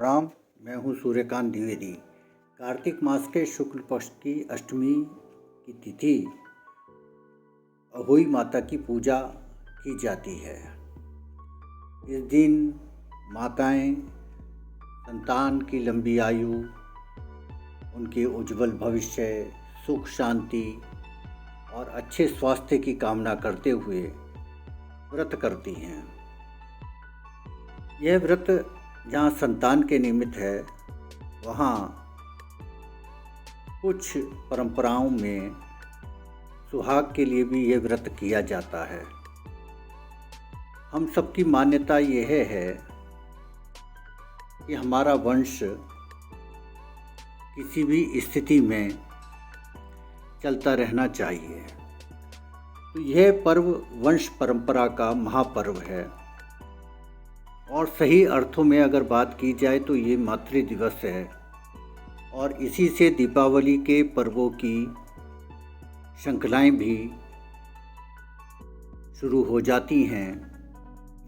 राम। मैं हूँ सूर्यकांत द्विवेदी। कार्तिक मास के शुक्ल पक्ष की अष्टमी की तिथि अहोई माता की पूजा की जाती है। इस दिन माताएं संतान की लंबी आयु, उनके उज्जवल भविष्य, सुख शांति और अच्छे स्वास्थ्य की कामना करते हुए व्रत करती हैं। यह व्रत जहाँ संतान के निमित्त है, वहाँ कुछ परंपराओं में सुहाग के लिए भी यह व्रत किया जाता है। हम सबकी मान्यता यह है कि हमारा वंश किसी भी स्थिति में चलता रहना चाहिए। तो यह पर्व वंश परंपरा का महापर्व है और सही अर्थों में अगर बात की जाए तो ये मातृ दिवस है और इसी से दीपावली के पर्वों की श्रृंखलाएं भी शुरू हो जाती हैं,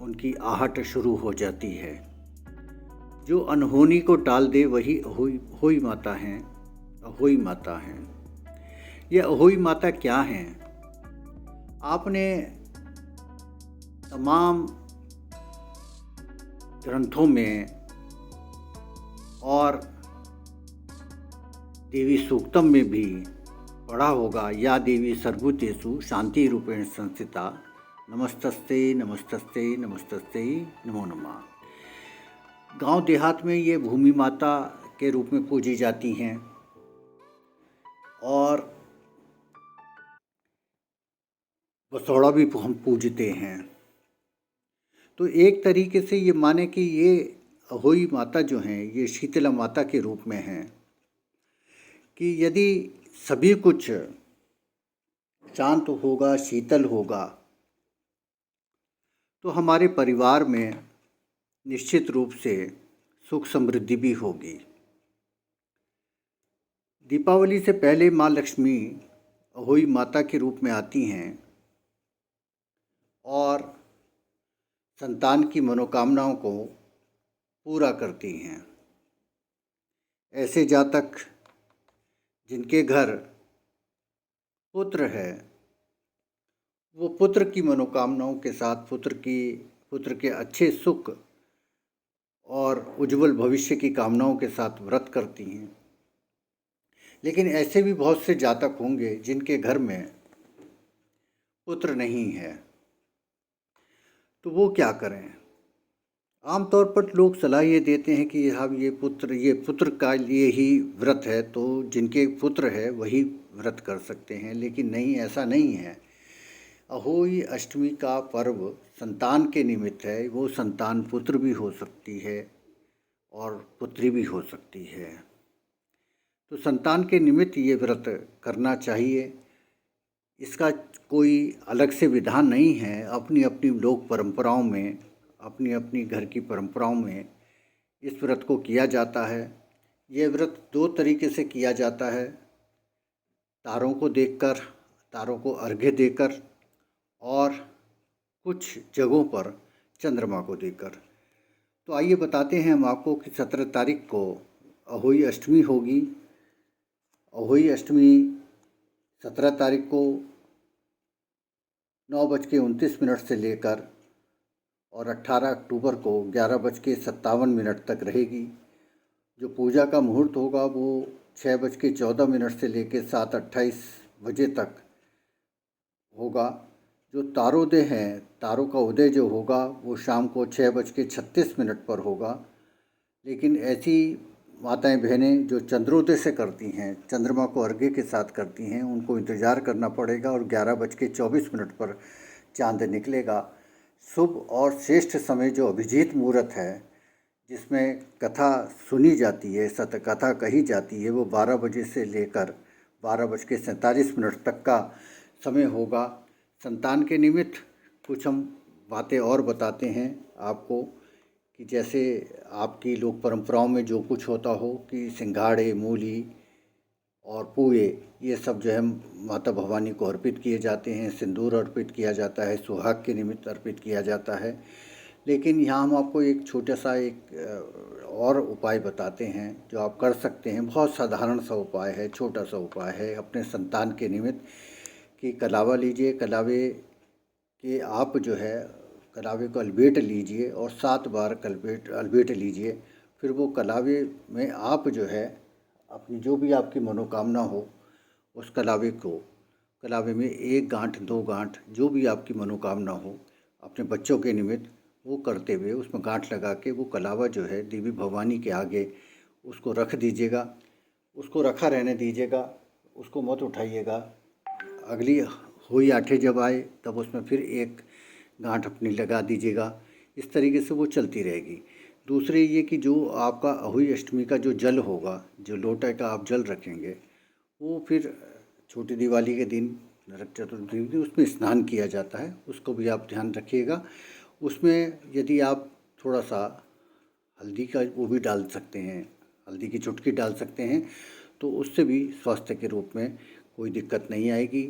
उनकी आहट शुरू हो जाती है। जो अनहोनी को टाल दे वही अहोई माता हैं। अहोई माता हैं। ये अहोई माता क्या हैं? आपने तमाम ग्रंथों में और देवी सूक्तम में भी पढ़ा होगा, या देवी सर्वभूतेषु शांति रूपेण संस्थिता नमस्तस्ते नमस्तस्ते नमस्तस्ते नमो नमः। गांव देहात में ये भूमि माता के रूप में पूजी जाती हैं और बसौड़ा भी हम पूजते हैं। तो एक तरीके से ये माने कि ये अहोई माता जो हैं, ये शीतला माता के रूप में हैं कि यदि सभी कुछ शांत होगा, शीतल होगा, तो हमारे परिवार में निश्चित रूप से सुख समृद्धि भी होगी। दीपावली से पहले माँ लक्ष्मी अहोई माता के रूप में आती हैं और संतान की मनोकामनाओं को पूरा करती हैं। ऐसे जातक जिनके घर पुत्र है, वो पुत्र की मनोकामनाओं के साथ पुत्र के अच्छे सुख और उज्जवल भविष्य की कामनाओं के साथ व्रत करती हैं। लेकिन ऐसे भी बहुत से जातक होंगे जिनके घर में पुत्र नहीं है, तो वो क्या करें? आमतौर पर लोग सलाह ये देते हैं कि हाँ, ये पुत्र का लिए ही व्रत है, तो जिनके पुत्र है वही व्रत कर सकते हैं। लेकिन नहीं, ऐसा नहीं है। अहोई अष्टमी का पर्व संतान के निमित्त है। वो संतान पुत्र भी हो सकती है और पुत्री भी हो सकती है। तो संतान के निमित्त ये व्रत करना चाहिए। इसका कोई अलग से विधान नहीं है। अपनी अपनी लोक परंपराओं में, अपनी अपनी घर की परंपराओं में इस व्रत को किया जाता है। ये व्रत दो तरीके से किया जाता है, तारों को देखकर, तारों को अर्घ्य देकर, और कुछ जगहों पर चंद्रमा को देकर। तो आइए बताते हैं हम आपको कि 17 तारीख को अहोई अष्टमी होगी। अहोई अष्टमी 17 तारीख को 9:29 से लेकर और 18 अक्टूबर को 11:57 तक रहेगी। जो पूजा का मुहूर्त होगा वो 6:14 से लेकर 7:28 बजे तक होगा। जो तारोदय है, तारों का उदय जो होगा वो शाम को 6:36 पर होगा। लेकिन ऐसी माताएं बहनें जो चंद्रोदय से करती हैं, चंद्रमा को अर्घ्य के साथ करती हैं, उनको इंतज़ार करना पड़ेगा और 11:24 पर चांद निकलेगा। शुभ और श्रेष्ठ समय जो अभिजीत मुहूर्त है, जिसमें कथा सुनी जाती है, सतकथा कही जाती है, वो 12 बजे से लेकर 12:47 तक का समय होगा। संतान के निमित्त कुछ हम बातें और बताते हैं आपको कि जैसे आपकी लोक परंपराओं में जो कुछ होता हो कि सिंघाड़े, मूली और पुए, ये सब जो है माता भवानी को अर्पित किए जाते हैं। सिंदूर अर्पित किया जाता है, सुहाग के निमित्त अर्पित किया जाता है। लेकिन यहाँ हम आपको एक छोटा सा और उपाय बताते हैं जो आप कर सकते हैं। बहुत साधारण सा उपाय है, छोटा सा उपाय है अपने संतान के निमित्त कि कलावा लीजिए, कलावे के आप जो है कलावे को अलबेट लीजिए और 7 बार अलबेट लीजिए। फिर वो कलावे में आप जो है अपनी जो भी आपकी मनोकामना हो उस कलावे में 1 गांठ 2 गांठ जो भी आपकी मनोकामना हो अपने बच्चों के निमित्त वो करते हुए उसमें गांठ लगा के वो कलावा जो है देवी भवानी के आगे उसको रख दीजिएगा। उसको रखा रहने दीजिएगा, उसको मत उठाइएगा। अगली हुई आठे जब आए तब उसमें फिर 1 गांठ अपनी लगा दीजिएगा। इस तरीके से वो चलती रहेगी। दूसरे ये कि जो आपका अहोई अष्टमी का जो जल होगा, जो लोटे का आप जल रखेंगे, वो फिर छोटी दिवाली के दिन, नरक चतुर्थी के दिन उसमें स्नान किया जाता है, उसको भी आप ध्यान रखिएगा। उसमें यदि आप थोड़ा सा हल्दी का वो भी डाल सकते हैं, हल्दी की चुटकी डाल सकते हैं, तो उससे भी स्वास्थ्य के रूप में कोई दिक्कत नहीं आएगी।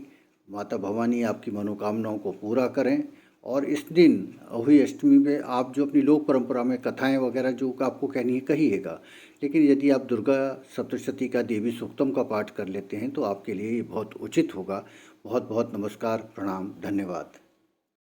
माता भवानी आपकी मनोकामनाओं को पूरा करें। और इस दिन अहोई अष्टमी में आप जो अपनी लोक परंपरा में कथाएं वगैरह जो आपको कहनी है कहिएगा, लेकिन यदि आप दुर्गा सप्तशती का देवी सूक्तम का पाठ कर लेते हैं तो आपके लिए ये बहुत उचित होगा। बहुत बहुत नमस्कार, प्रणाम, धन्यवाद।